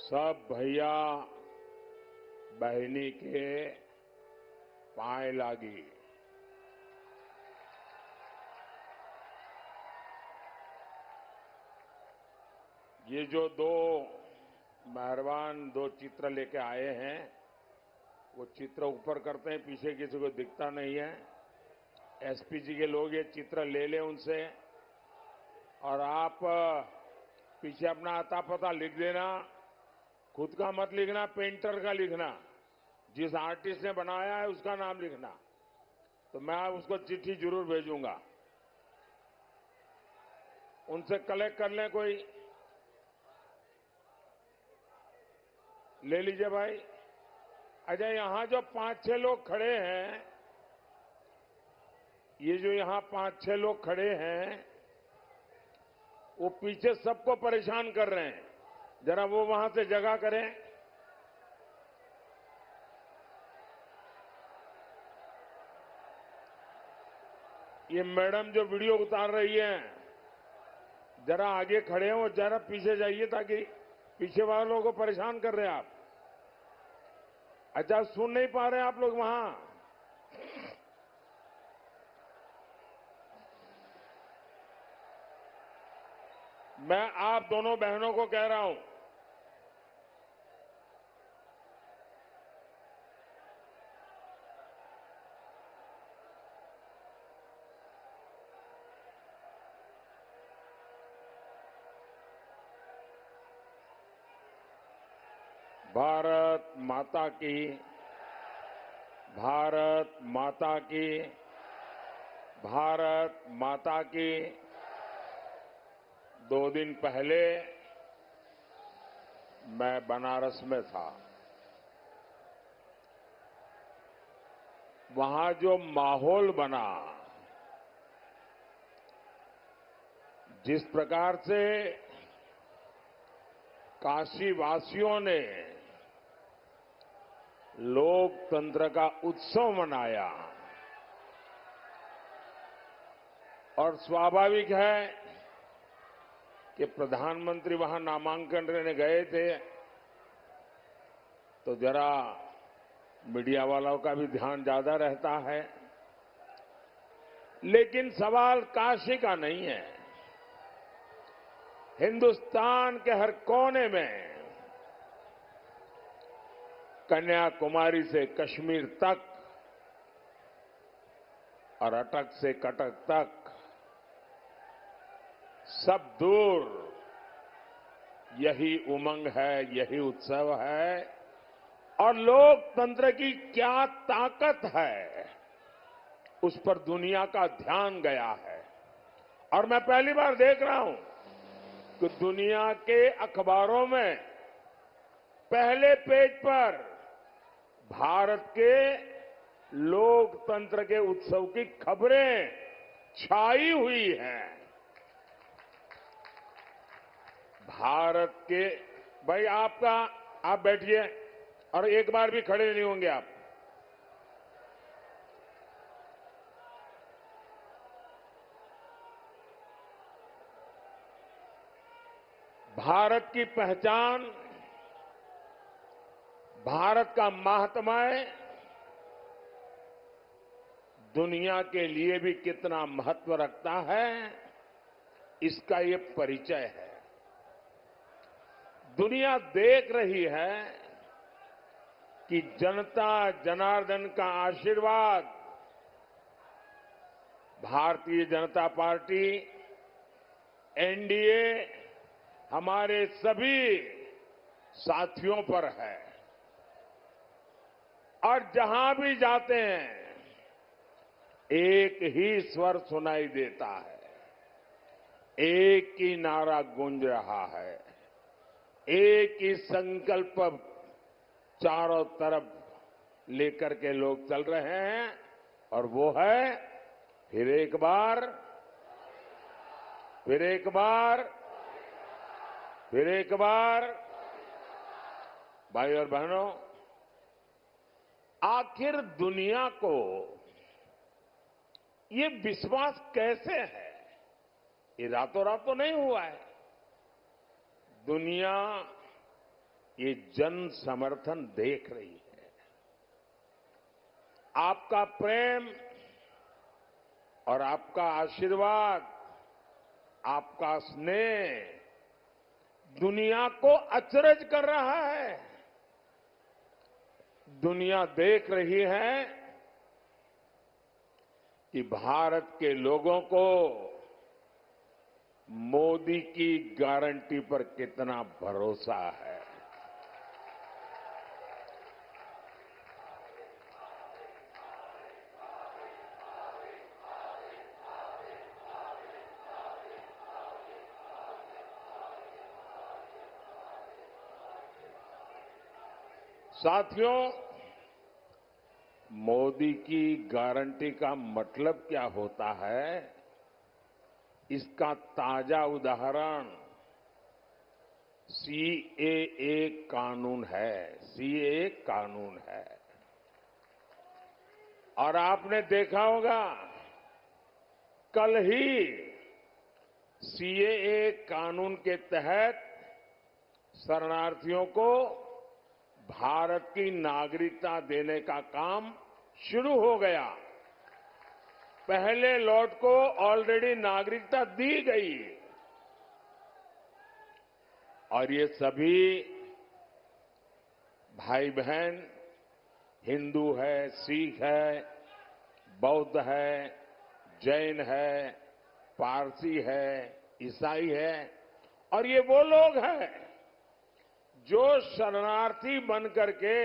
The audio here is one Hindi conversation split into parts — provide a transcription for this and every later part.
सब भैया बहनी के पाए लागी। ये जो दो मेहरबान दो चित्र लेके आए हैं, वो चित्र ऊपर करते हैं, पीछे किसी को दिखता नहीं है। एसपी जी के लोग ये चित्र ले लें उनसे, और आप पीछे अपना आता पता लिख देना। खुद का मत लिखना, पेंटर का लिखना, जिस आर्टिस्ट ने बनाया है उसका नाम लिखना, तो मैं उसको चिट्ठी जरूर भेजूंगा। उनसे कलेक्ट कर लें, कोई ले लीजिए भाई। अच्छा, यहां जो 5-6 लोग खड़े हैं, ये जो यहां 5-6 लोग खड़े हैं, वो पीछे सबको परेशान कर रहे हैं। जरा वो वहां से जगह करें। ये मैडम जो वीडियो उतार रही है, जरा आगे खड़े हो, जरा पीछे जाइए, ताकि पीछे वालों को परेशान कर रहे हैं आप। अच्छा, सुन नहीं पा रहे आप लोग वहां? मैं आप दोनों बहनों को कह रहा हूं, भारत माता की, भारत माता की, भारत माता की। 2 दिन पहले मैं बनारस में था। वहां जो माहौल बना, जिस प्रकार से काशीवासियों ने लोकतंत्र का उत्सव मनाया, और स्वाभाविक है कि प्रधानमंत्री वहां नामांकन लेने गए थे, तो जरा मीडिया वालों का भी ध्यान ज्यादा रहता है। लेकिन सवाल काशी का नहीं है। हिंदुस्तान के हर कोने में, कन्याकुमारी से कश्मीर तक और अटक से कटक तक, सब दूर यही उमंग है, यही उत्सव है। और लोकतंत्र की क्या ताकत है, उस पर दुनिया का ध्यान गया है। और मैं पहली बार देख रहा हूं कि दुनिया के अखबारों में पहले पेज पर भारत के लोकतंत्र के उत्सव की खबरें छाई हुई हैं। भारत के, भाई आप बैठिए, और एक बार भी खड़े नहीं होंगे आप। भारत की पहचान, भारत का माहात्म्य दुनिया के लिए भी कितना महत्व रखता है, इसका ये परिचय है। दुनिया देख रही है कि जनता जनार्दन का आशीर्वाद, भारतीय जनता पार्टी, एनडीए, हमारे सभी साथियों पर है। और जहां भी जाते हैं, एक ही स्वर सुनाई देता है, एक ही नारा गूंज रहा है, एक ही संकल्प चारों तरफ लेकर के लोग चल रहे हैं, और वो है फिर एक बार, फिर एक बार, फिर एक बार। भाई और बहनों, आखिर दुनिया को ये विश्वास कैसे है? ये रातों रात तो नहीं हुआ है। दुनिया ये जन समर्थन देख रही है। आपका प्रेम और आपका आशीर्वाद, आपका स्नेह दुनिया को अचरज कर रहा है। दुनिया देख रही है कि भारत के लोगों को मोदी की गारंटी पर कितना भरोसा है। साथियों, मोदी की गारंटी का मतलब क्या होता है, इसका ताजा उदाहरण सीएए कानून है। सीएए कानून है और आपने देखा होगा कल ही सीएए कानून के तहत शरणार्थियों को भारत की नागरिकता देने का काम शुरू हो गया। पहले लॉट को ऑलरेडी नागरिकता दी गई और ये सभी भाई बहन हिंदू है, सिख है, बौद्ध है, जैन है, पारसी है, ईसाई है और ये वो लोग हैं जो शरणार्थी बन करके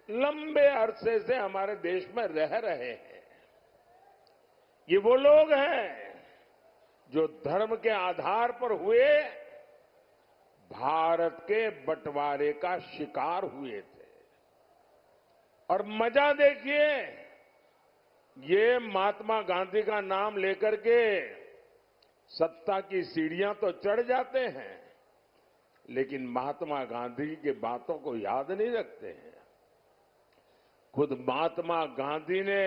लंबे अरसे से हमारे देश में रह रहे हैं। ये वो लोग हैं जो धर्म के आधार पर हुए भारत के बंटवारे का शिकार हुए थे। और मजा देखिए, ये महात्मा गांधी का नाम लेकर के सत्ता की सीढ़ियां तो चढ़ जाते हैं, लेकिन महात्मा गांधी की बातों को याद नहीं रखते हैं। खुद महात्मा गांधी ने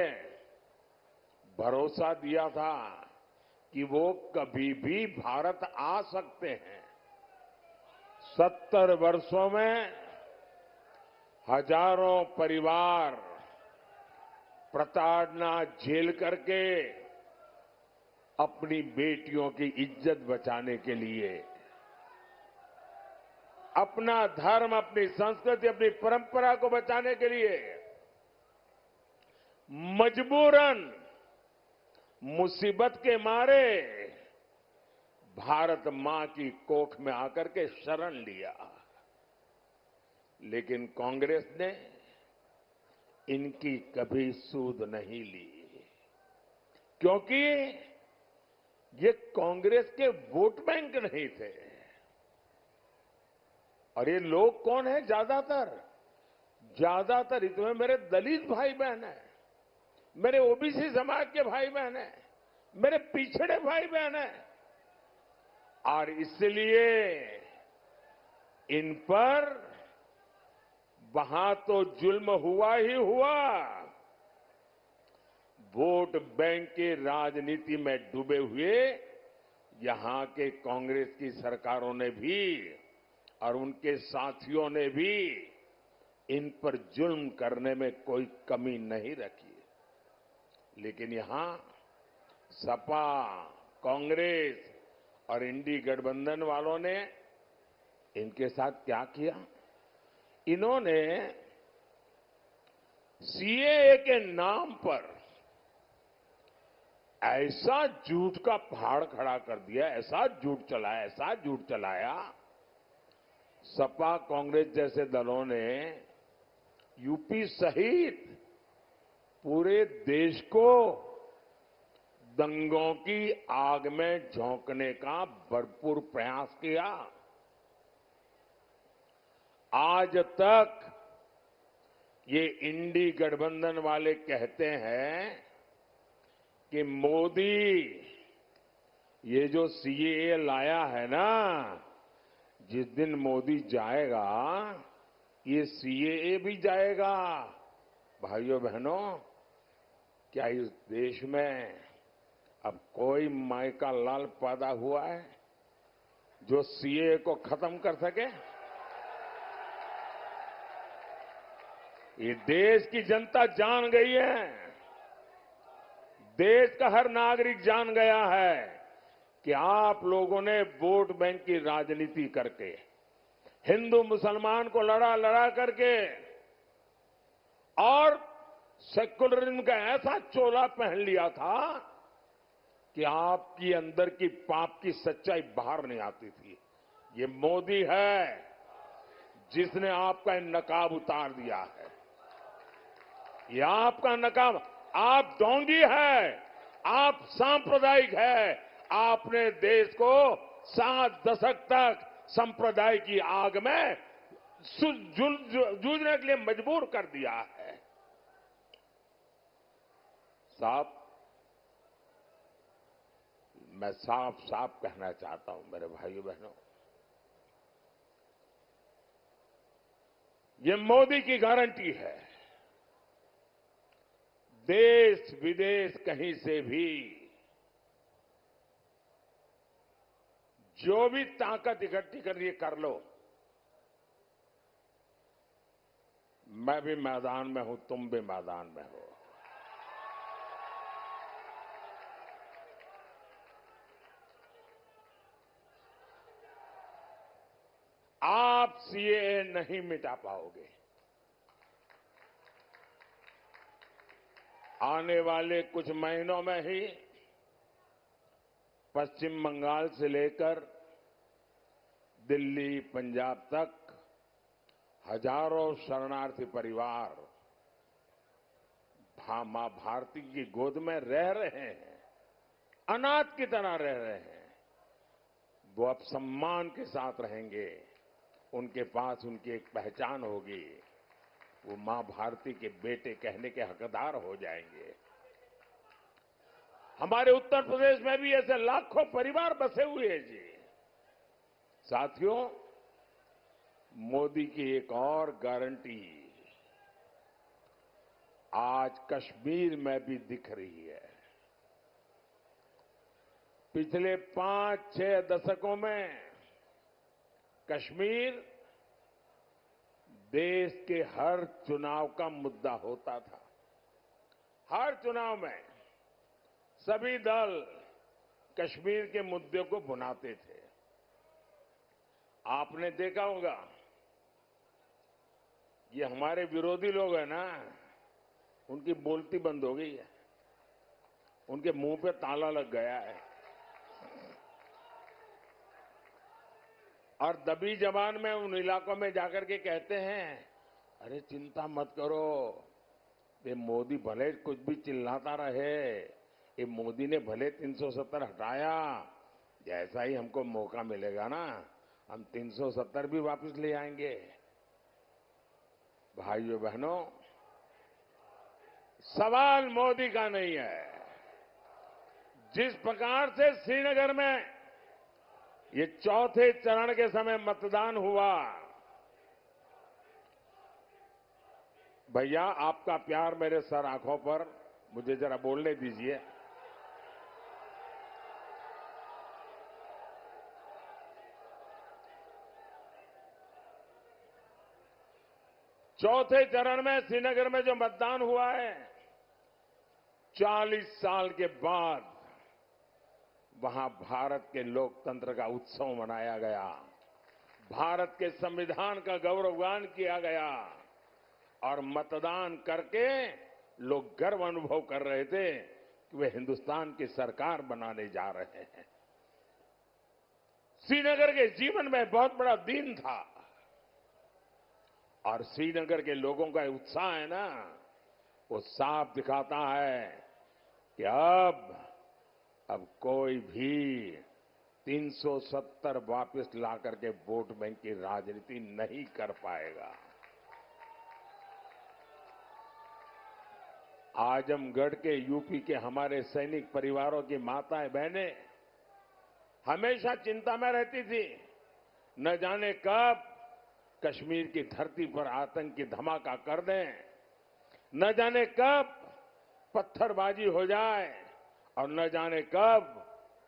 भरोसा दिया था कि वो कभी भी भारत आ सकते हैं। 70 वर्षों में हजारों परिवार प्रताड़ना झेल करके अपनी बेटियों की इज्जत बचाने के लिए, अपना धर्म, अपनी संस्कृति, अपनी परंपरा को बचाने के लिए मजबूरन मुसीबत के मारे भारत मां की कोख में आकर के शरण लिया। लेकिन कांग्रेस ने इनकी कभी सूध नहीं ली, क्योंकि ये कांग्रेस के वोट बैंक नहीं थे। और ये लोग कौन है? ज्यादातर इसमें मेरे दलित भाई बहन हैं, मेरे ओबीसी समाज के भाई बहन हैं, मेरे पिछड़े भाई बहन हैं। और इसलिए इन पर वहां तो जुल्म हुआ ही हुआ, वोट बैंक की राजनीति में डूबे हुए यहां के कांग्रेस की सरकारों ने भी और उनके साथियों ने भी इन पर जुल्म करने में कोई कमी नहीं रखी। लेकिन यहां सपा, कांग्रेस और इंडी गठबंधन वालों ने इनके साथ क्या किया? इन्होंने सीएए के नाम पर ऐसा झूठ का पहाड़ खड़ा कर दिया, ऐसा झूठ चलाया। सपा, कांग्रेस जैसे दलों ने यूपी सहित पूरे देश को दंगों की आग में झोंकने का भरपूर प्रयास किया। आज तक ये इंडी गठबंधन वाले कहते हैं कि मोदी ये जो सीएए लाया है ना, जिस दिन मोदी जाएगा ये सीएए भी जाएगा। भाइयों बहनों, क्या इस देश में अब कोई माई का लाल पैदा हुआ है? जो सीए को खत्म कर सके। ये देश की जनता जान गई है, देश का हर नागरिक जान गया है कि आप लोगों ने वोट बैंक की राजनीति करके, हिंदू मुसलमान को लड़ा करके और सेक्युलरिज्म का ऐसा चोला पहन लिया था कि आपकी अंदर की पाप की सच्चाई बाहर नहीं आती थी। ये मोदी है जिसने आपका नकाब उतार दिया है। ये आपका नकाब, आप ढोंगी है, आप सांप्रदायिक है। आपने देश को 7 दशक तक संप्रदाय की आग में जूझने के लिए मजबूर कर दिया है। साहब, मैं साफ साफ कहना चाहता हूं मेरे भाइयों बहनों, ये मोदी की गारंटी है। देश विदेश कहीं से भी जो भी ताकत इकट्ठी करनी है कर लो। मैं भी मैदान में हूं, तुम भी मैदान में हो। आप सीएए नहीं मिटा पाओगे। आने वाले कुछ महीनों में ही पश्चिम बंगाल से लेकर दिल्ली, पंजाब तक हजारों शरणार्थी परिवार मां भारती की गोद में रह रहे हैं, अनाथ की तरह रह रहे हैं। वो अब सम्मान के साथ रहेंगे, उनके पास उनकी एक पहचान होगी, वो मां भारती के बेटे कहने के हकदार हो जाएंगे। हमारे उत्तर प्रदेश में भी ऐसे लाखों परिवार बसे हुए हैं जी। साथियों, मोदी की एक और गारंटी आज कश्मीर में भी दिख रही है। पिछले 5-6 दशकों में कश्मीर देश के हर चुनाव का मुद्दा होता था। हर चुनाव में सभी दल कश्मीर के मुद्दे को भुनाते थे। आपने देखा होगा, ये हमारे विरोधी लोग हैं ना, उनकी बोलती बंद हो गई है, उनके मुंह पे ताला लग गया है। और दबी जबान में उन इलाकों में जाकर के कहते हैं, अरे चिंता मत करो, ये मोदी भले कुछ भी चिल्लाता रहे, ये मोदी ने भले 370 हटाया, जैसा ही हमको मौका मिलेगा ना हम 370 भी वापस ले आएंगे। भाइयों बहनों, सवाल मोदी का नहीं है। जिस प्रकार से श्रीनगर में ये चौथे चरण के समय मतदान हुआ, भैया आपका प्यार मेरे सर आंखों पर, मुझे जरा बोलने दीजिए। चौथे चरण में श्रीनगर में जो मतदान हुआ है, 40 साल के बाद वहां भारत के लोकतंत्र का उत्सव मनाया गया, भारत के संविधान का गौरवगान किया गया और मतदान करके लोग गर्व अनुभव कर रहे थे कि वे हिंदुस्तान की सरकार बनाने जा रहे हैं। श्रीनगर के जीवन में बहुत बड़ा दिन था और श्रीनगर के लोगों का उत्साह है ना, वो साफ दिखाता है कि अब कोई भी 370 वापस ला करके वोट बैंक की राजनीति नहीं कर पाएगा। आजमगढ़ के यूपी के हमारे सैनिक परिवारों की माताएं बहनें हमेशा चिंता में रहती थी, न जाने कब कश्मीर की धरती पर आतंक की धमाका कर दें, न जाने कब पत्थरबाजी हो जाए और न जाने कब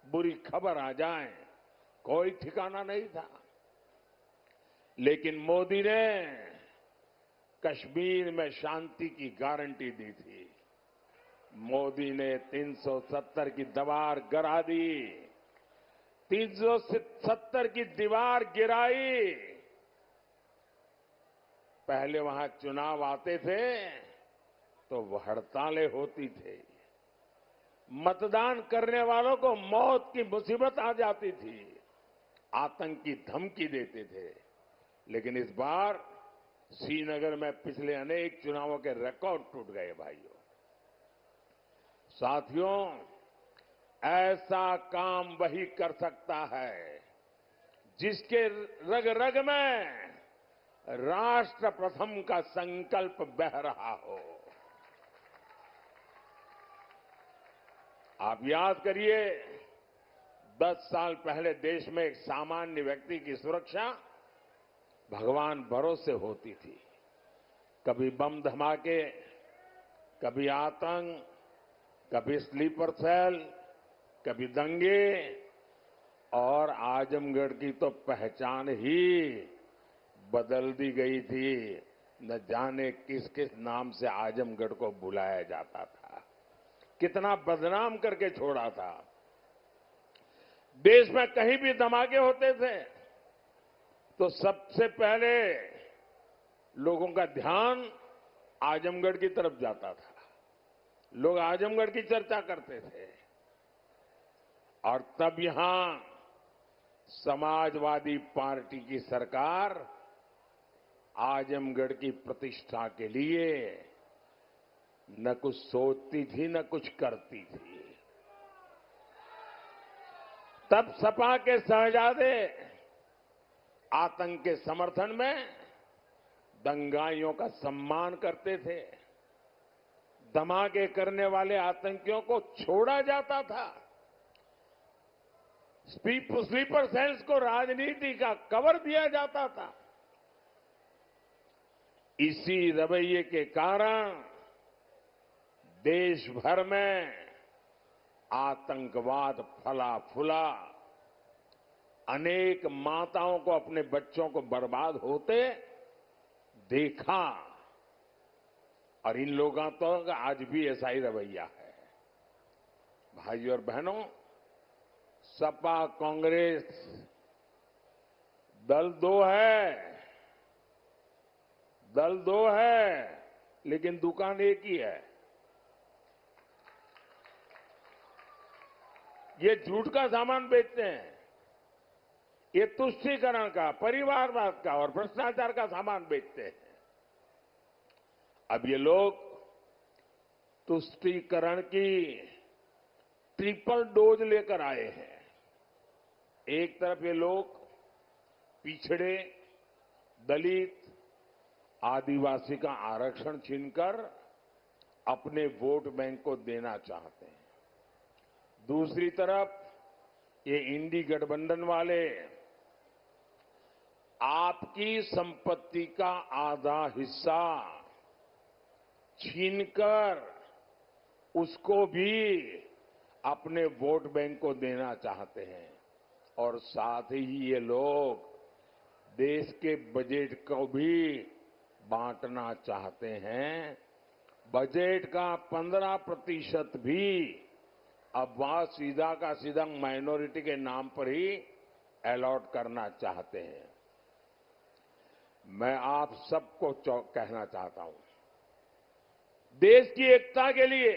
बुरी खबर आ जाए। कोई ठिकाना नहीं था। लेकिन मोदी ने कश्मीर में शांति की गारंटी दी थी। मोदी ने 370 की दीवार गिरा दी, 370 की दीवार गिराई। पहले वहां चुनाव आते थे तो हड़तालें होती थी, मतदान करने वालों को मौत की मुसीबत आ जाती थी, आतंक की धमकी देते थे। लेकिन इस बार श्रीनगर में पिछले अनेक चुनावों के रिकॉर्ड टूट गए भाइयों। साथियों, ऐसा काम वही कर सकता है जिसके रग रग में राष्ट्र प्रथम का संकल्प बह रहा हो। आप याद करिए, 10 साल पहले देश में एक सामान्य व्यक्ति की सुरक्षा भगवान भरोसे होती थी। कभी बम धमाके, कभी आतंक, कभी स्लीपर सेल, कभी दंगे, और आजमगढ़ की तो पहचान ही बदल दी गई थी। न जाने किस किस नाम से आजमगढ़ को बुलाया जाता था, कितना बदनाम करके छोड़ा था। देश में कहीं भी धमाके होते थे तो सबसे पहले लोगों का ध्यान आजमगढ़ की तरफ जाता था। लोग आजमगढ़ की चर्चा करते थे। और तब यहां समाजवादी पार्टी की सरकार आजमगढ़ की प्रतिष्ठा के लिए न कुछ सोचती थी न कुछ करती थी। तब सपा के शहजादे आतंक के समर्थन में दंगाइयों का सम्मान करते थे। धमाके करने वाले आतंकियों को छोड़ा जाता था। स्लीपर सेल्स को राजनीति का कवर दिया जाता था। इसी रवैये के कारण देश भर में आतंकवाद फला फूला। अनेक माताओं को अपने बच्चों को बर्बाद होते देखा। और इन लोगों तो आज भी ऐसा ही रवैया है। भाइयों और बहनों, सपा कांग्रेस दल दो है, लेकिन दुकान एक ही है। ये झूठ का सामान बेचते हैं, ये तुष्टीकरण का, परिवारवाद का और भ्रष्टाचार का सामान बेचते हैं। अब ये लोग तुष्टीकरण की ट्रिपल डोज लेकर आए हैं। एक तरफ ये लोग पिछड़े, दलित, आदिवासी का आरक्षण छीनकर अपने वोट बैंक को देना चाहते हैं। दूसरी तरफ ये इंडी गठबंधन वाले आपकी संपत्ति का आधा हिस्सा छीनकर उसको भी अपने वोट बैंक को देना चाहते हैं। और साथ ही ये लोग देश के बजट को भी बांटना चाहते हैं। बजट का 15% भी अब वहां सीधा का सीधा माइनॉरिटी के नाम पर ही अलॉट करना चाहते हैं। मैं आप सबको कहना चाहता हूं, देश की एकता के लिए,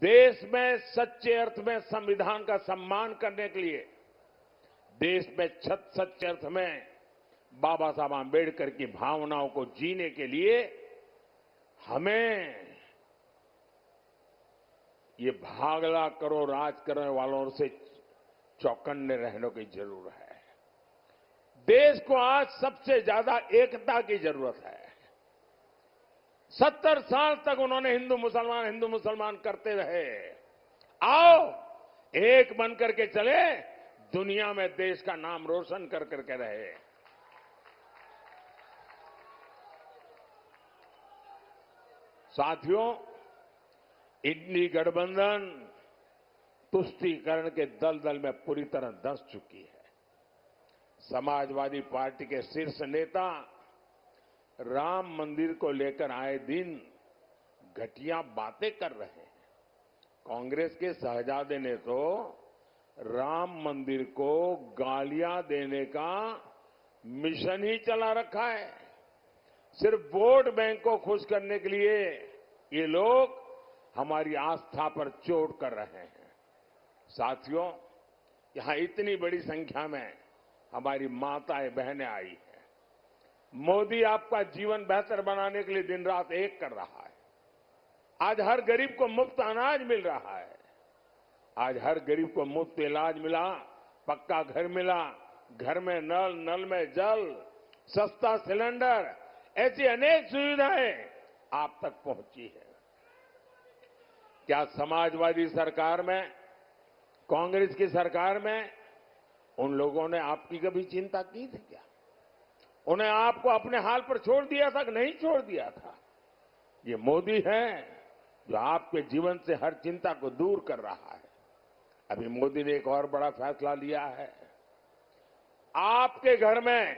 देश में सच्चे अर्थ में संविधान का सम्मान करने के लिए, देश में सच्चे अर्थ में बाबा साहब आंबेडकर की भावनाओं को जीने के लिए हमें ये भागला करो राज करने वालों से चौकन्ने रहने की जरूरत है। देश को आज सबसे ज्यादा एकता की जरूरत है। 70 साल तक उन्होंने हिंदू मुसलमान करते रहे। आओ एक बन करके चले, दुनिया में देश का नाम रोशन कर करके रहे। साथियों, इंडी गठबंधन तुष्टीकरण के दलदल में पूरी तरह धंस चुकी है। समाजवादी पार्टी के शीर्ष नेता राम मंदिर को लेकर आए दिन घटिया बातें कर रहे हैं। कांग्रेस के शहजादे ने तो राम मंदिर को गालियां देने का मिशन ही चला रखा है। सिर्फ वोट बैंक को खुश करने के लिए ये लोग हमारी आस्था पर चोट कर रहे हैं। साथियों, यहां इतनी बड़ी संख्या में हमारी माताएं बहनें आई हैं। मोदी आपका जीवन बेहतर बनाने के लिए दिन रात एक कर रहा है। आज हर गरीब को मुफ्त अनाज मिल रहा है। आज हर गरीब को मुफ्त इलाज मिला, पक्का घर मिला, घर में नल, नल में जल, सस्ता सिलेंडर, ऐसी अनेक सुविधाएं आप तक पहुंची है। क्या समाजवादी सरकार में, कांग्रेस की सरकार में उन लोगों ने आपकी कभी चिंता की थी क्या? उन्हें आपको अपने हाल पर छोड़ दिया था कि नहीं छोड़ दिया था? ये मोदी है जो आपके जीवन से हर चिंता को दूर कर रहा है। अभी मोदी ने एक और बड़ा फैसला लिया है। आपके घर में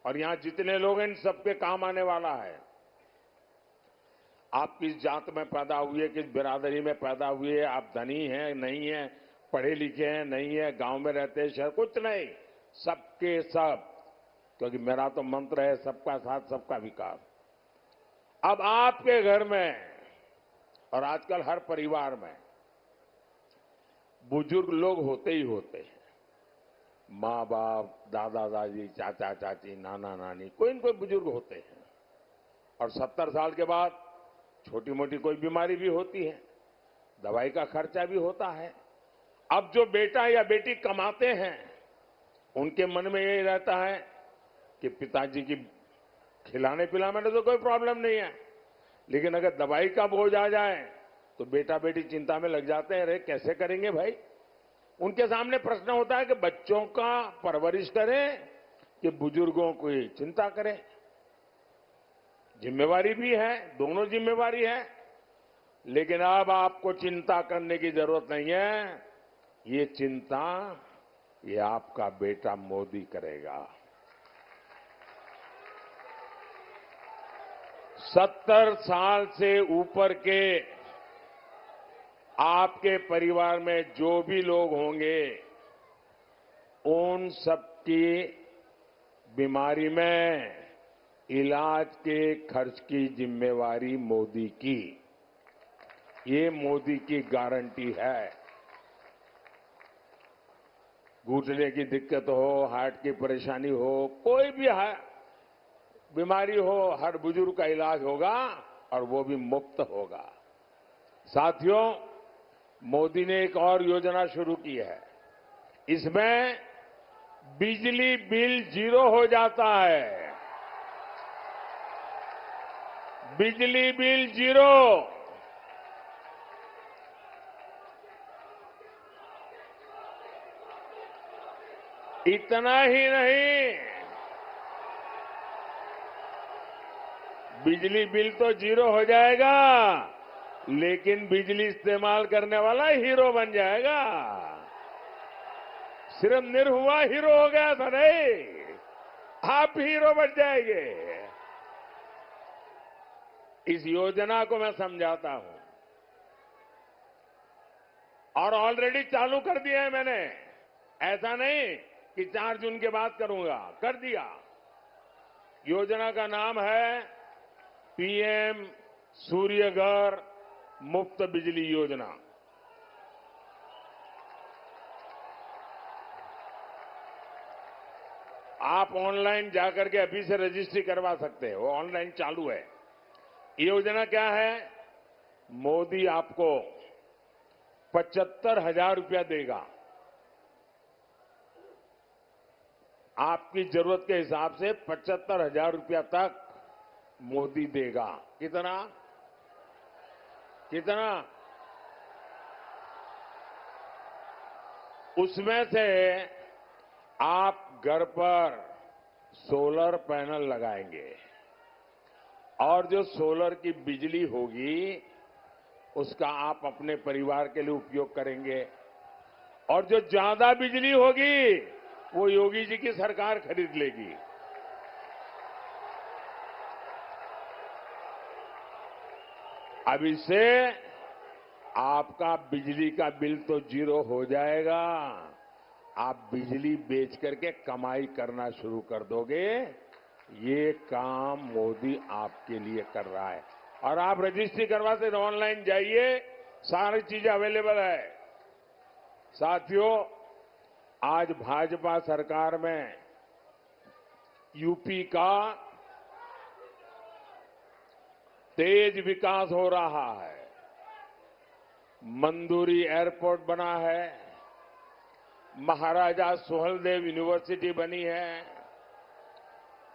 और यहां जितने लोग हैं इन सबके काम आने वाला है। आप किस जात में पैदा हुए, किस बिरादरी में पैदा हुए, आप धनी हैं नहीं हैं, पढ़े लिखे हैं नहीं है, गांव में रहते हैं शहर, कुछ नहीं, सबके सब, क्योंकि मेरा तो मंत्र है सबका साथ सबका विकास। अब आपके घर में और आजकल हर परिवार में बुजुर्ग लोग होते ही होते हैं। माँ बाप, दादा दादी, चाचा चाची, नाना नानी, कोई न कोई बुजुर्ग होते हैं। और 70 साल के बाद छोटी मोटी कोई बीमारी भी होती है, दवाई का खर्चा भी होता है। अब जो बेटा या बेटी कमाते हैं उनके मन में यही रहता है कि पिताजी की खिलाने पिलाने में तो कोई प्रॉब्लम नहीं है, लेकिन अगर दवाई का बोझ आ जाए तो बेटा बेटी चिंता में लग जाते हैं। अरे कैसे करेंगे भाई? उनके सामने प्रश्न होता है कि बच्चों का परवरिश करें कि बुजुर्गों की चिंता करें। जिम्मेवारी भी है, दोनों जिम्मेवारी है, लेकिन अब आपको चिंता करने की जरूरत नहीं है। ये चिंता ये आपका बेटा मोदी करेगा। 70 साल से ऊपर के आपके परिवार में जो भी लोग होंगे उन सबकी बीमारी में इलाज के खर्च की जिम्मेवारी मोदी की। ये मोदी की गारंटी है। घुटने की दिक्कत हो, हार्ट की परेशानी हो, कोई भी बीमारी हो, हर बुजुर्ग का इलाज होगा और वो भी मुफ्त होगा। साथियों, मोदी ने एक और योजना शुरू की है। इसमें बिजली बिल 0 हो जाता है। बिजली बिल 0। इतना ही नहीं, बिजली बिल तो 0 हो जाएगा, लेकिन बिजली इस्तेमाल करने वाला हीरो बन जाएगा। सिर्फ निरहुआ हीरो हो गया था नहीं, आप हीरो बन जाएंगे। इस योजना को मैं समझाता हूं और ऑलरेडी चालू कर दिया है मैंने। ऐसा नहीं कि 4 जून के बाद करूंगा, कर दिया। योजना का नाम है पीएम सूर्यघर मुफ्त बिजली योजना। आप ऑनलाइन जाकर के अभी से रजिस्ट्री करवा सकते हैं, वो ऑनलाइन चालू है। ये योजना क्या है? मोदी आपको 75,000 रुपया देगा। आपकी जरूरत के हिसाब से 75,000 रुपया तक मोदी देगा। कितना? कितना? उसमें से आप घर पर सोलर पैनल लगाएंगे और जो सोलर की बिजली होगी उसका आप अपने परिवार के लिए उपयोग करेंगे। और जो ज्यादा बिजली होगी वो योगी जी की सरकार खरीद लेगी। अब इससे आपका बिजली का बिल तो जीरो हो जाएगा, आप बिजली बेच करके कमाई करना शुरू कर दोगे। ये काम मोदी आपके लिए कर रहा है। और आप रजिस्ट्री करवाते ऑनलाइन जाइए, सारी चीजें अवेलेबल है। साथियों, आज भाजपा सरकार में यूपी का तेज विकास हो रहा है। मंदुरी एयरपोर्ट बना है, महाराजा सुहेलदेव यूनिवर्सिटी बनी है,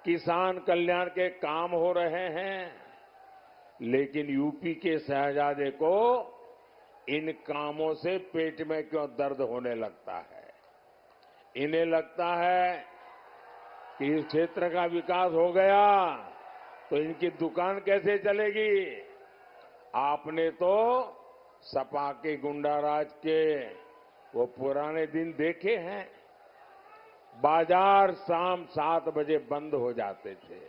किसान कल्याण के काम हो रहे हैं। लेकिन यूपी के शहजादे को इन कामों से पेट में क्यों दर्द होने लगता है? इन्हें लगता है कि इस क्षेत्र का विकास हो गया तो इनकी दुकान कैसे चलेगी। आपने तो सपा के गुंडाराज के वो पुराने दिन देखे हैं। बाजार शाम 7 बजे बंद हो जाते थे,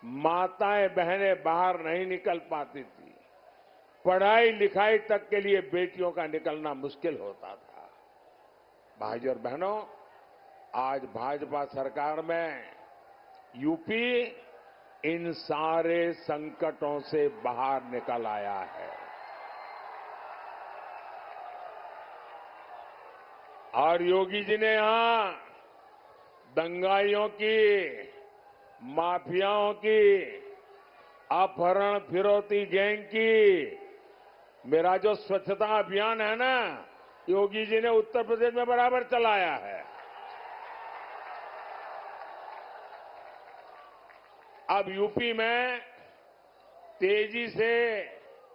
माताएं बहनें बाहर नहीं निकल पाती थी, पढ़ाई लिखाई तक के लिए बेटियों का निकलना मुश्किल होता था। भाई और बहनों, आज भाजपा सरकार में यूपी इन सारे संकटों से बाहर निकल आया है। और योगी जी ने यहां दंगाइयों की, माफियाओं की, अपहरण फिरौती गैंग की, मेरा जो स्वच्छता अभियान है ना, योगी जी ने उत्तर प्रदेश में बराबर चलाया है। अब यूपी में तेजी से